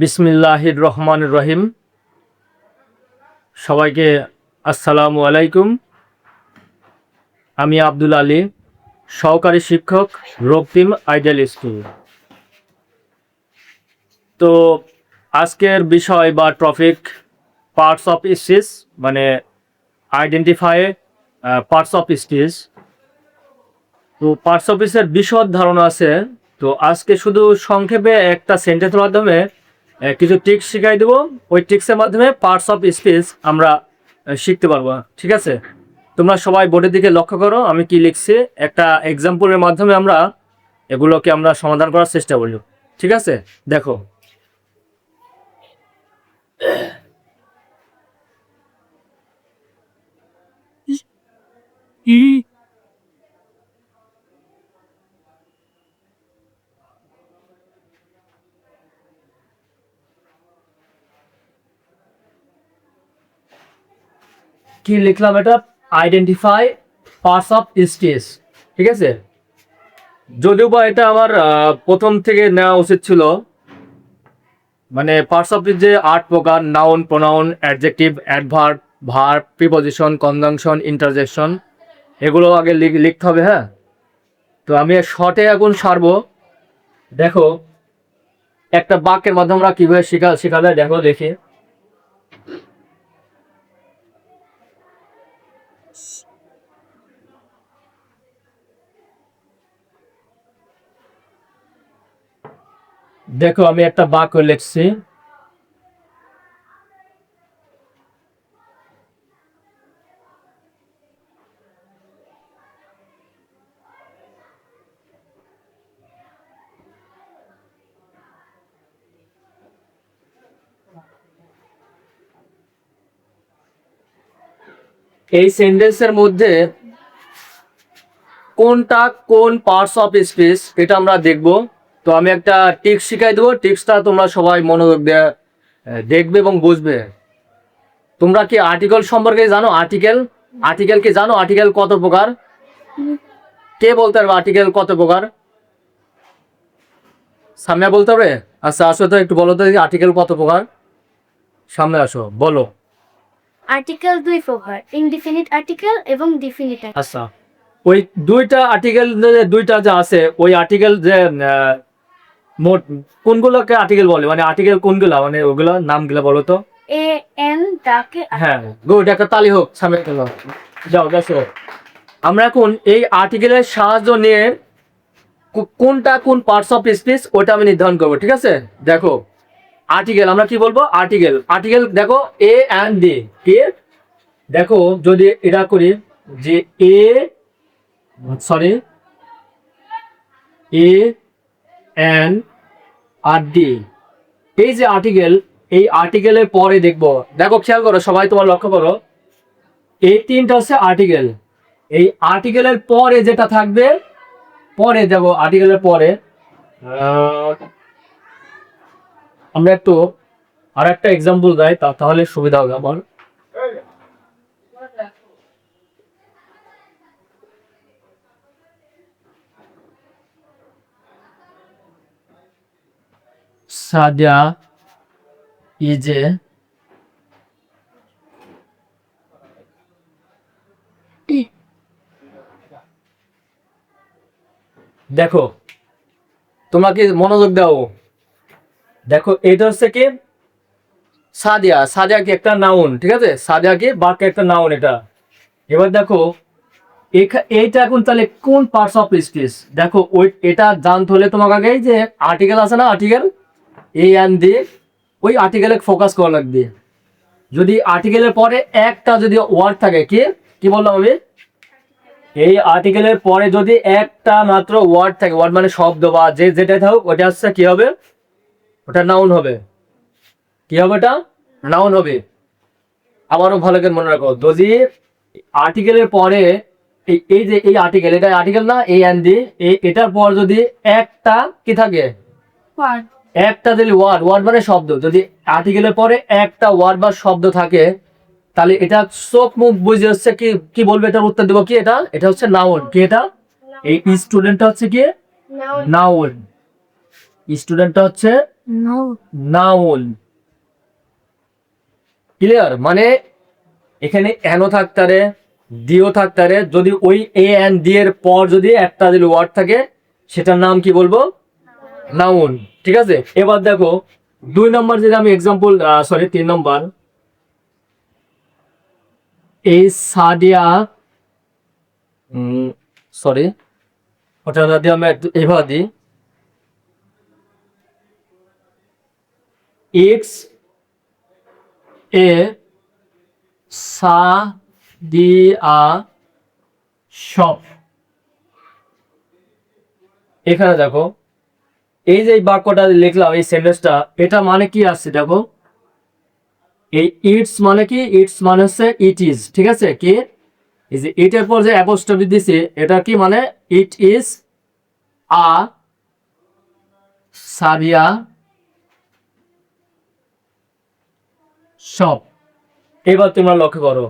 বিসমিল্লাহির রহমানির রহিম। সবাইকে আসসালামু আলাইকুম। আমি আব্দুল আলী, সহকারী শিক্ষক, রক্তিম আইডিয়াল স্কুল। তো আজকের বিষয় বা টপিক পার্টস অফ স্পিচ, মানে আইডেন্টিফাই পার্টস অফ স্পিচ। তো পার্টস অফ স্পিচের বিশদ ধারণা আছে। তো আজকে শুধু সংক্ষেপে একটা সেন্টেন্সের মাধ্যমে কিছু ট্রিক্স শিখাই দেবো। ওই ট্রিক্সের মাধ্যমে পার্টস অফ স্পিচ আমরা শিখতে পারবো। ঠিক আছে, তোমরা সবাই বোর্ডের দিকে লক্ষ্য করো আমি কি লিখছি। একটা এক্সাম্পলের মাধ্যমে আমরা এগুলোকে সমাধান করার চেষ্টা করি। ঠিক আছে, দেখো। কি লিখলাম? এটা আইডেন্টিফাই পার্টস অফ স্পিচ। ঠিক আছে, যদিও বা এটা আমার প্রথম থেকে নেওয়া উচিত ছিল। মানে পার্টস অফ স্পিচ যে 8 প্রকার: noun, pronoun, adjective, adverb, verb, preposition, conjunction, interjection, এগুলো আগে লিখতে হবে। হ্যাঁ, তো আমি শর্টে এখন সারবো। দেখো, একটা বাক্যের মাধ্যমে আমরা কিভাবে শেখা যায় দেখো, দেখি। দেখো, আমি একটা বাক্য লিখছি। এই সেন্টেন্সের মধ্যে কোনটা কোন পার্টস অফ স্পিচ এটা আমরা দেখব। তো আমি একটা টিক্স শিখাই দেবো। টিক্সটা তোমরা সবাই মনোযোগ দিয়ে দেখবে এবং বুঝবে। তোমরা কি আর্টিকেল সম্পর্কে জানো? আর্টিকেল কি জানো? আর্টিকেল কত প্রকার? কে বলতে পারবে আর্টিকেল কত প্রকার? সামনে বলতে হবে। আচ্ছা, আসো তো, একটু বলো তো আর্টিকেল কত প্রকার। সামনে আসো, বলো। আর্টিকেল দুই প্রকার, ইনডিফিনিট আর্টিকেল এবং ডিফিনিট আর্টিকেল। আচ্ছা, ওই দুইটা আর্টিকেল, দুইটা যে আছে, ওই আর্টিকেল যে মোট কোনগুলোকে আর্টিকেল বলে? মানে আর্টিকেল কোনগুলা, মানে ওগুলা নামগুলা বলো তো। এ এন ডাকে হ্যাঁ, গুড, একটা তালি হোক। সামনে গেলো, যাও দেখো। আমরা এখন এই আর্টিকেলের সাহায্য নিয়ে কোনটা কোন পার্টস অফ স্পিচ ওটা আমি নির্ধারণ করবো। ঠিক আছে, দেখো আর্টিকেল আমরা কি বলবো? আর্টিকেল দেখো, এ অ্যান্ড ডি। কি দেখো, যদি এটা করি যে এ এন আর ডি, এই যে আর্টিকেল, এই আর্টিকেলের পরে দেখবো। দেখো, খেয়াল করো সবাই, তোমার লক্ষ্য করো, এই তিনটা হচ্ছে আর্টিকেল। এই আর্টিকেলের পরে যেটা থাকবে, পরে দেখো আর্টিকেলের পরে আমরা একটু আর একটা এক্সাম্পল দেয়, তাহলে সুবিধা হবে আমার। সাদিয়া ইজ এ দেখো, তোমরা কি মনোযোগ দাও? দেখো, এটা হচ্ছে কি সাদিয়া কি একটা নাউন। ঠিক আছে, সাদিয়া কি বাক্য একটা নাউন এটা। এবার দেখো, এইটা এখন তাহলে কোন পার্টস অফ স্পিচ? দেখো, ওই এটা জানতে হলে তোমাকে আগে যে আর্টিকেল আছে না, আর্টিকেল এ এন্ড ডি, ওই আর্টিকেলে ফোকাস করা লাগবে। যদি আর্টিকেলের পরে একটা যদি ওয়ার্ড থাকে, কি কি বললাম আমি? এই আর্টিকেলের পরে যদি একটা মাত্র ওয়ার্ড থাকে, ওয়ার্ড মানে শব্দ বা যেটা থাকুক, ওটা হচ্ছে কি হবে? ওটা নাউন হবে। কি হবে? ওটা নাউন হবে। আবারও ভালো করে মনে রাখো, যদি আর্টিকেলের পরে এই যে এই আর্টিকেল, এটা আর্টিকেল না, এ এন্ড ডি, এটার পর যদি একটা কি থাকে, একটা যদি ওয়ার্ড মানে শব্দ, যদি আর্টিকেলের পরে একটা ওয়ার্ড বা শব্দ থাকে, তাহলে এটা চোখ মুখ বুঝে হচ্ছে কি কি বলবে, এটার উত্তর দেবো কি? এটা হচ্ছে নাউন। কি এটা? এই স্টুডেন্টটা হচ্ছে কি নাউন। স্টুডেন্টটা হচ্ছে No. নাউন। ক্লিয়ার? মানে এখানে এনও থাকতারে, দিও থাকতারে, যদি ওই এ এন্ড ডি এর পর যদি একটা যদি ওয়ার্ড থাকে সেটার নাম কি বলবো? নাউন। ঠিক আছে, এবার দেখো 2 নম্বর যদি আমি এক্সাম্পল, সরি 3 নম্বর, এই সাদিয়া, সরি ওটা যদি আমরা একটু এভাবে দিই, ইটস এ সাদিয়া শপ। এখানে দেখো এই যে এই বাক্যটা লিখলাম, এই সেন্টেন্সটা, এটা মানে কি আসছে দেখো, এই ইটস মানে কি, ইটস মানে হচ্ছে ইট ইজ। ঠিক আছে, কি এই যে ইটের পর যে অ্যাপোস্ট্রফি দিছি, এটা কি মানে it is a Sadia shop. এবার তোমরা লক্ষ্য করো,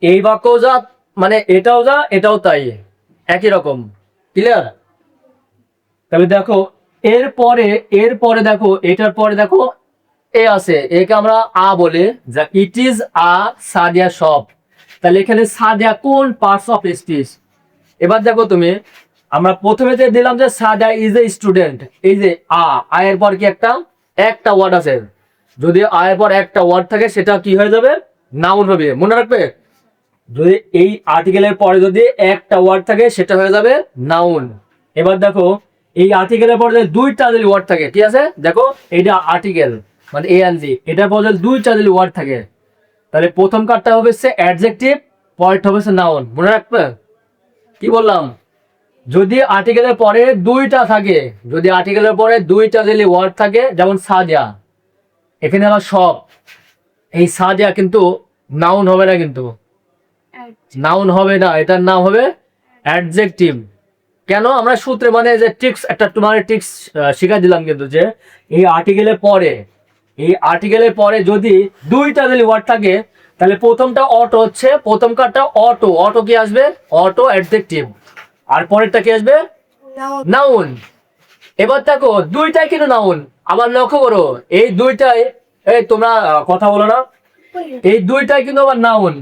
এই বাক্য যা, মানে এটাও যা এটাও তাই, একই রকম। ক্লিয়ার? তবে দেখো এরপরে দেখো, এটার পরে দেখো এ আছে, একে আমরা আ বলে, যা it is a Sadia shop. তাহলে এখানে সাদিয়া কোন পার্টস অফ স্পিচ? এবার দেখো তুমি, আমরা প্রথমে যে দিলাম যে সাদিয়া ইজ এ স্টুডেন্ট, এই যে আয়ের পর কি একটা ওয়ার্ড আছে, যদি আয়ের পর একটা ওয়ার্ড থাকে সেটা কি হয়ে যাবে? নাউন হবে। মনে রাখবে, যদি এই আর্টিকেলের পরে যদি একটা ওয়ার্ড থাকে সেটা হয়ে যাবে নাউন। এবার দেখো এই আর্টিকেলের পরে যদি দুইটা যদি ওয়ার্ড থাকে, ঠিক আছে, দেখো এইটা আর্টিকেল মানে এ এন জি, এটার পরে যদি দুইটা যদি ওয়ার্ড থাকে তাহলে প্রথম কার্ডটা হবে হচ্ছে অ্যাডজেক্টিভ, পরেরটা হবে হচ্ছে নাউন। মনে রাখবে কি বললাম? যদি আর্টিকেলের পরে দুইটা থাকে, যদি আর্টিকেলের পরে দুইটা যদি ওয়ার্ড থাকে, যেমন সাদিয়া, এখানে আবার সব, এই সাদিয়া কিন্তু নাউন হবে না, কিন্তু নাউন হবে না, এটার নাম হবে অ্যাডজেক্টিভ। কেন? আমরা সূত্রে মানে যে ট্রিক্স, একটা তোমার ট্রিক্স শিখাই দিলাম, কিন্তু যে এই আর্টিকেলের পরে যদি দুইটা যদি ওয়ার্ড থাকে তাহলে প্রথমটা অটো হচ্ছে, প্রথম কার্ডটা অটো কি আসবে? Auto adjective. আর পরেরটা কি আসবে? No. নাউন। এবার দেখো দুইটাই কিন্তু নাউন। আবার লক্ষ্য করো এই দুইটাই, এই তোমরা কথা বলো না, এই দুইটাই কিন্তু আবার নাউন,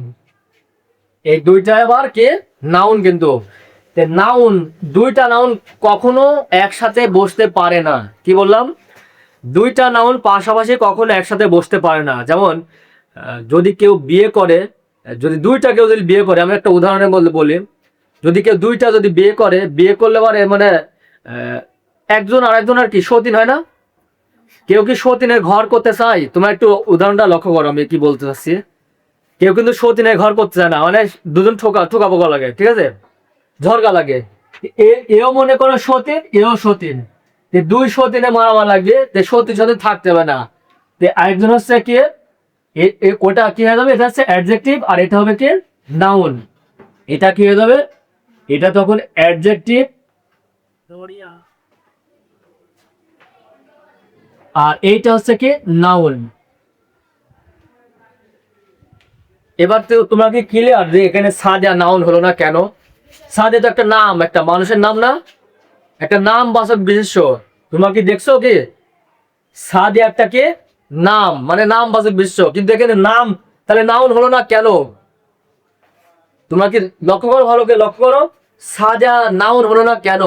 এই দুইটা আবার কি? নাউন। কিন্তু নাউন, দুইটা নাউন কখনো একসাথে বসতে পারে না। কি বললাম? দুইটা নাউন পাশাপাশি কখনো একসাথে বসতে পারে না। যেমন যদি কেউ বিয়ে করে, যদি দুইটা কেউ যদি বিয়ে করে, আমি একটা উদাহরণের মধ্যে বলি, যদি কেউ দুইটা যদি বিয়ে করলে পারে মানে একজন আর একজন আর কি সতীন হয় না? কেউ কি সতীনের ঘর করতে চায়? তোমার একটু উদাহরণটা লক্ষ্য করো আমি কি বলতে চাচ্ছি। কেউ কিন্তু সতীনের ঘর করতে চায় না, মানে দুজন ঠোকা পোকা লাগে, ঠিক আছে, ঝরকা লাগে। এও মনে করো সতীন, এও সতীন, দুই সতীনে মারামার লাগবে, সতীর সাথে থাকতে হবে না। আরেকজন হচ্ছে কি, ওটা কি হয়ে যাবে? এটা হচ্ছে অ্যাডজেক্টিভ, আর এটা হবে কি? নাউন। এটা কি হয়ে যাবে? এটা তখন অ্যাডজেক্টিভ, আর এইটা হচ্ছে কি? নাউন। এবার তো তোমরা কি ক্লিয়ার যে এখানে সাদিয়া নাউন হলো না কেন? সাদিয়া তো একটা নাম, একটা মানুষের নাম না, একটা নাম বাচক বিশেষ্য। তোমরা কি দেখছো কি সাদিয়া একটা কি নাম, মানে নাম বাচক বিশেষ্য, কিন্তু এখানে নাম, তাহলে নাউন হলো না কেন? তোমরা কি লক্ষ্য করো, ভালো করে লক্ষ্য করো, সাদিয়া নাউন হলো না কেন?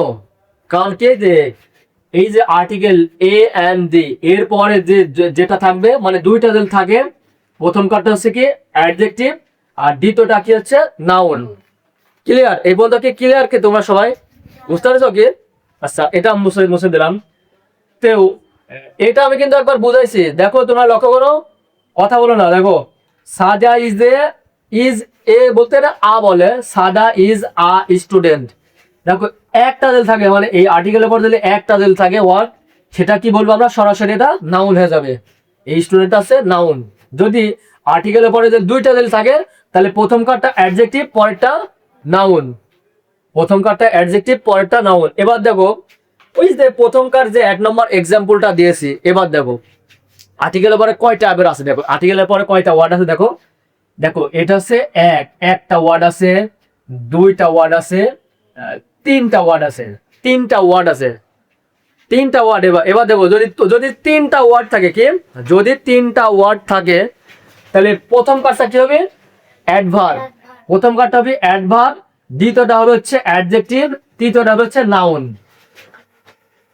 কারণ কি, যে এই যে আর্টিকেল এ এন্ড ডি এর পরে যেটা থাকবে, মানে দুইটা যদি থাকে, প্রথম কার্ডটা হচ্ছে কি অ্যাডজেক্টিভ, আর দ্বিতীয়টা কি হচ্ছে নাউন। ক্লিয়ার? এই বলতে কি ক্লিয়ার কি তোমরা সবাই বুঝতে পারছো কি? আচ্ছা, এটা মুছে দিলাম। তো এটা আমি কিন্তু একবার বুঝাইছি, দেখো তোমরা লক্ষ্য করো, কথা বলো না। দেখো সাদা ইজ এ বলতে না আ বলে, সাদা ইজ আ স্টুডেন্ট। দেখো একটা দিল থাকে, মানে এই আর্টিকেলের পর যদি একটা দিল থাকে ওয়ার্ড, সেটা কি বলবো আমরা? সরাসরি এটা নাউন হয়ে যাবে। এই স্টুডেন্ট আছে নাউন। যদি আর্টিকেলের পরে যদি দুইটা দিল থাকে তাহলে প্রথম কার্ডটা অ্যাডজেক্টিভ, পরেরটা নাউন। প্রথম কার্ডটা অ্যাডজেক্টিভ, পরেরটা নাউন। এবার দেখো ওই যে প্রথম কার্ড যে 1 নম্বর এক্সাম্পলটা দিয়েছি, এবার দেখো আর্টিকেলের পরে কয়টা অ্যাডভার্ব আছে, দেখো আর্টিকেলের পরে কয়টা ওয়ার্ড আছে, দেখো দেখো এটা হচ্ছে একটা ওয়ার্ড আছে, দুইটা ওয়ার্ড আছে, তিনটা ওয়ার্ড আছে, তিনটা ওয়ার্ড আছে। তিনটা ওয়ার্ড, এবার এবার দেখো যদি যদি তিনটা ওয়ার্ড থাকে, কি যদি তিনটা ওয়ার্ড থাকে তাহলে প্রথম কাজটা কি হবে? অ্যাডভার্ব। প্রথম কাজটা হবে অ্যাডভার্ব, দ্বিতীয়টা হবে হচ্ছে অ্যাডজেক্টিভ, তৃতীয়টা হবে হচ্ছে নাউন।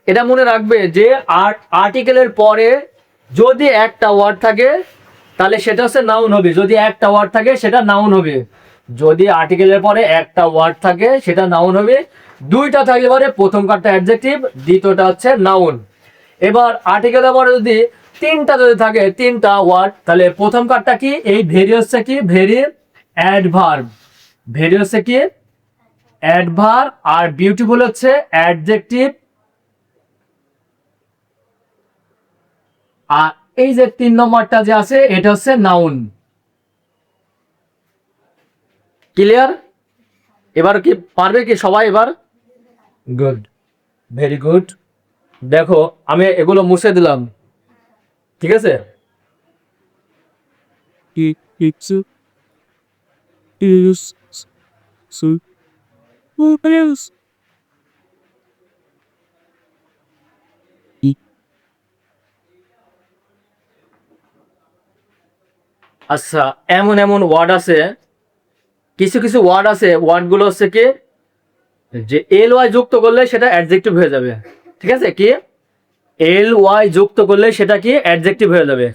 এটা মনে রাখবে যে আর্টিকেলের পরে যদি একটা ওয়ার্ড থাকে তাহলে সেটা হচ্ছে নাউন হবে। যদি একটা ওয়ার্ড থাকে সেটা নাউন হবে। যদি আর্টিকেলের পরে একটা ওয়ার্ড থাকে সেটা নাউন হবে। দুইটা থাকলে পরে প্রথম কাজটা অ্যাডজেক্টিভ, দ্বিতীয়টা হচ্ছে নাউন। এবার আর্টিকেলের পরে যদি তিনটা যদি থাকে, তিনটা ওয়ার্ড, তাহলে প্রথম কাজটা কি? এই ভেরি হচ্ছে কি? Very adverb. ভেরি হচ্ছে কি? অ্যাডভার্ব। আর বিউটিফুল হচ্ছে অ্যাডজেক্টিভ। আর এই যে 3 নম্বরটা যে আছে এটা হচ্ছে নাউন। ক্লিয়ার? এবার কি পারবে কি সবাই এবার? Good, very good. দেখো আমি এগুলো মুছে দিলাম, ঠিক আছে? It's is so who else? আচ্ছা, এমন এমন ওয়ার্ড আছে, কিছু কিছু ওয়ার্ড আছে, ওয়ার্ডগুলো হচ্ছে কি যে এল ওয়াই যুক্ত করলে সেটা অ্যাডজেক্টিভ হয়ে যাবে, ঠিক আছে? কি এল ওয়াই যুক্ত করলে সেটা কি অ্যাডজেক্টিভ হয়ে যাবে।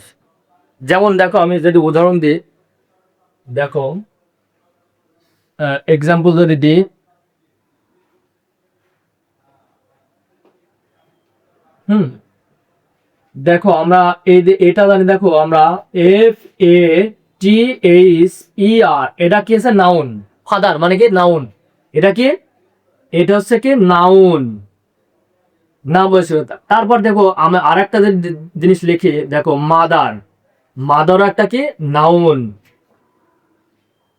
যেমন দেখো আমি যদি উদাহরণ দিই, দেখো এক্সাম্পল যদি দিই, দেখো আমরা এই যে এটা জানি, দেখো আমরা FATHER, এটা কি আছে? নাউন। ফাদার মানে কি? নাউন। এটা কি? এটা হচ্ছে কি নাউন, না বলছি। তারপর দেখো আমরা আরেকটা জিনিস লিখি, দেখো মাদার। মাদার একটা কি? নাউন,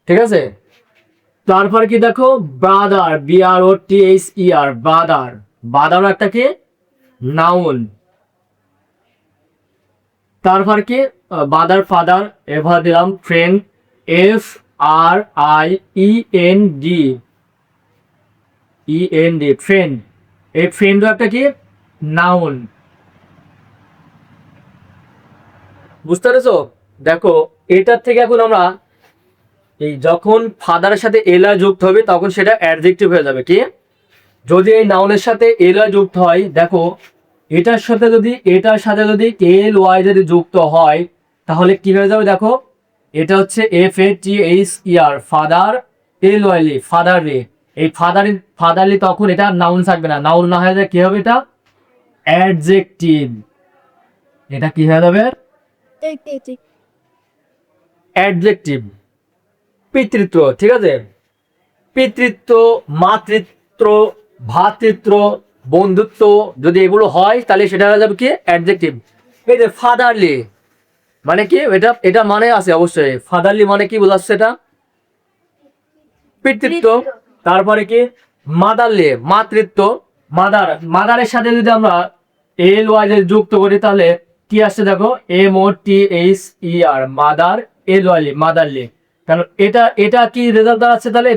ঠিক আছে? তারপর কি দেখো ব্রাদার, BROTHER, ব্রাদার। ব্রাদার একটা কি? নাউন। তারপর কি বাদার, ফাদার। এবার দিলাম ফ্রেন্ড, FRIEND, ফ্রেন্ড। এই ফ্রেন্ডও একটা কি? নাউন। বুঝতে পেরেছো? দেখো এটার থেকে এখন আমরা এই যখন ফাদারের সাথে এলআই যুক্ত হবে তখন সেটা অ্যাডজেক্টিভ হয়ে যাবে। কি যদি এই নাউনের সাথে এলআই যুক্ত হয়, দেখো এটার সাথে যদি এল ওয়াই যদি যুক্ত হয় তাহলে কি হয়ে যাবে? দেখো এটা হচ্ছে FATHER, ফাদার, এল ওয়াইলি, ফাদারলি। এই ফাদারলি তখন এটা নাউন থাকবে না, নাউন না হয়ে যায় কি হবে? এটা অ্যাডজেক্টিভ। এটা কি হয়ে যাবে? অ্যাডজেক্টিভ। পিতৃত্ব, ঠিক আছে? পিতৃত্ব, মাতৃত্ব, ভ্রাতৃত্ব, বন্ধুত্ব যদি এগুলো হয় তাহলে সেটা হয়ে যাবে কি? অ্যাডজেক্টিভ। এই যে ফাদারলি মানে কি? এটা মানে আছে অবশ্যই। ফাদারলি মানে কি বোঝাচ্ছে? এটা পিতৃত্ব। তারপরে কি মাদারলি, মাতৃত্ব। মাদারের সাথে যদি আমরা এল ওয়াই যুক্ত করি তাহলে কি আসছে? দেখো MOTHER, মাদার, এল ওয়াইলি, মাদারলি। কারণ এটা কি রেজাল্ট দাঁড়াচ্ছে? তাহলে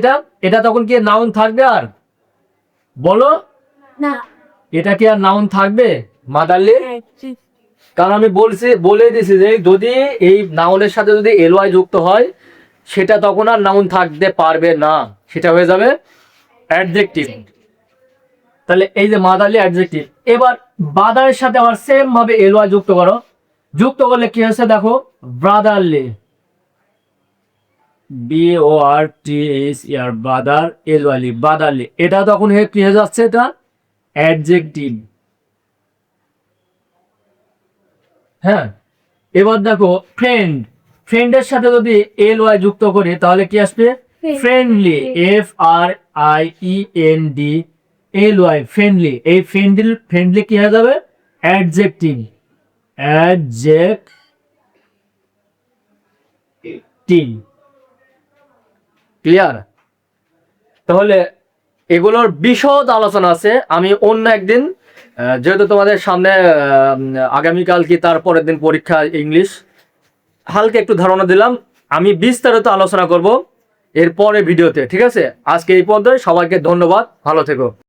এটা তখন কি নাউন থাকবে? আর বলো না, এটা কি আর নাউন থাকবে মাদারলি? কারণ আমি বলে দিয়েছি যে যদি এই নাউনের সাথে যদি এল ওয়াই যুক্ত হয় সেটা তখন আর নাউন থাকতে পারবে না, সেটা হয়ে যাবে অ্যাডজেক্টিভ। তাহলে এই যে মাদারলি অ্যাডজেক্টিভ। এবার বাদারের সাথে আবার সেম ভাবে এল ওয়াই যুক্ত করো, যুক্ত করলে কি হচ্ছে? দেখো ব্রাদারলি, BORTHER, ব্রাদার, এল ওয়াইলি, ব্রাদারলি। এটা তখন কি হয়ে যাচ্ছে? এটা অ্যাডজেক্টিভ। হ্যাঁ, এবার দেখো ফ্রেন্ড। ফ্রেন্ডের সাথে যদি এল ওয়াই যুক্ত করি তাহলে কি আসবে? Friendly, FRIEND, L Y, friendly. এই ফ্রেন্ডলি কি হয়ে যাবে? অ্যাডজেক্টিভ। অ্যাডজেক্টিভ। ক্লিয়ার? তাহলে এগুলোর বিশদ আলোচনা আছে, আমি অন্য একদিন, যেহেতু তোমাদের সামনে আগামীকাল কি তারপরের দিন পরীক্ষা ইংলিশ, হালকা একটু ধারণা দিলাম, আমি বিস্তারিত আলোচনা করব এর পরের ভিডিওতে, ঠিক আছে? আজকে এই পর্যন্ত, সবাইকে ধন্যবাদ, ভালো থেকো।